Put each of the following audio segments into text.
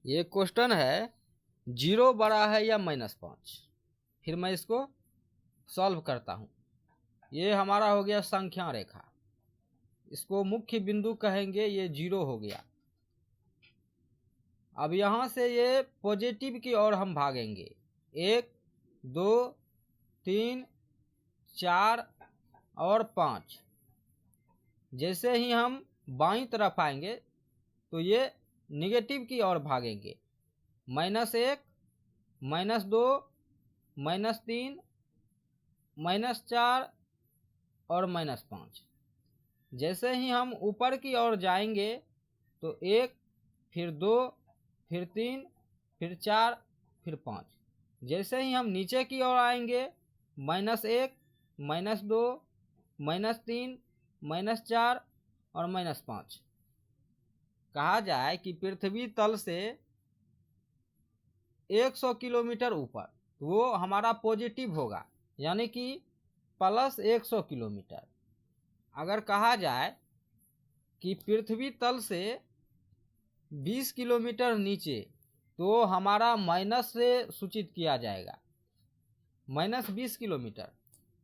ये क्वेश्चन है 0 बड़ा है या -5। फिर मैं इसको सॉल्व करता हूँ। ये हमारा हो गया संख्या रेखा, इसको मुख्य बिंदु कहेंगे, ये 0 हो गया। अब यहाँ से ये पॉजिटिव की ओर हम भागेंगे, 1 2 3 4 और 5। जैसे ही हम बाईं तरफ आएंगे तो ये निगेटिव की ओर भागेंगे, -1 -2 -3 -4 और -5। जैसे ही हम ऊपर की ओर जाएंगे तो 1 फिर 2 फिर 3 फिर 4 फिर 5। जैसे ही हम नीचे की ओर आएंगे -1 -2 -3 -4 और -5। कहा जाए कि पृथ्वी तल से 100 किलोमीटर ऊपर, वो हमारा पॉजिटिव होगा, यानी कि +100 किलोमीटर। अगर कहा जाए कि पृथ्वी तल से 20 किलोमीटर नीचे, तो हमारा माइनस से सूचित किया जाएगा, -20 किलोमीटर।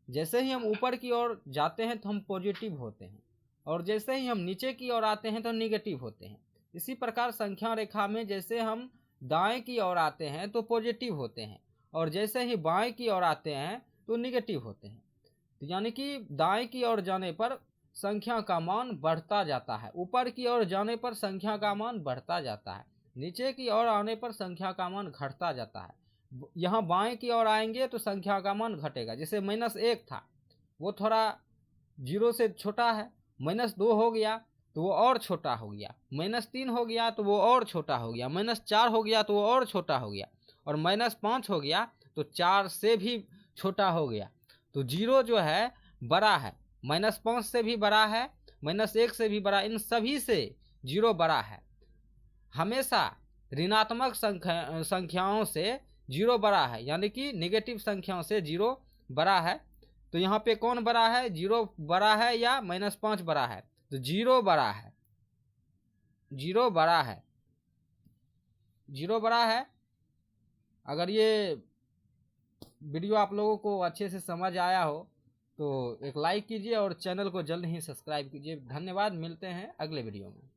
जैसे ही हम ऊपर की ओर जाते हैं तो हम पॉजिटिव होते हैं, और जैसे ही हम नीचे की ओर आते हैं तो निगेटिव होते हैं। इसी प्रकार संख्या रेखा में जैसे हम दाएं की ओर आते हैं तो पॉजिटिव होते हैं, और जैसे ही बाएं की ओर आते हैं तो निगेटिव होते हैं। तो यानी कि दाएं की ओर जाने पर संख्या का मान बढ़ता जाता है, ऊपर की ओर जाने पर संख्या का मान बढ़ता जाता है, नीचे की ओर आने पर संख्या का मान घटता जाता है। यहाँ बाएं की ओर आएंगे तो संख्या का मान घटेगा। जैसे -1 था, वो थोड़ा 0 से छोटा है, -2 हो गया तो वो और छोटा हो गया, -3 हो गया तो वो और छोटा हो गया, -4 हो गया तो वो और छोटा हो गया, और -5 हो गया तो 4 से भी छोटा हो गया। तो 0 जो है बड़ा है, -5 से भी बड़ा है, -1 से भी बड़ा, इन सभी से 0 बड़ा है। हमेशा ऋणात्मक संख्याओं से 0 बड़ा है, यानी कि नेगेटिव संख्याओं से 0 बड़ा है। तो यहाँ पे कौन बड़ा है, 0 बड़ा है या -5 बड़ा है? तो 0 बड़ा है, 0 बड़ा है, 0 बड़ा है। अगर ये वीडियो आप लोगों को अच्छे से समझ आया हो तो एक लाइक कीजिए और चैनल को जल्द ही सब्सक्राइब कीजिए। धन्यवाद, मिलते हैं अगले वीडियो में।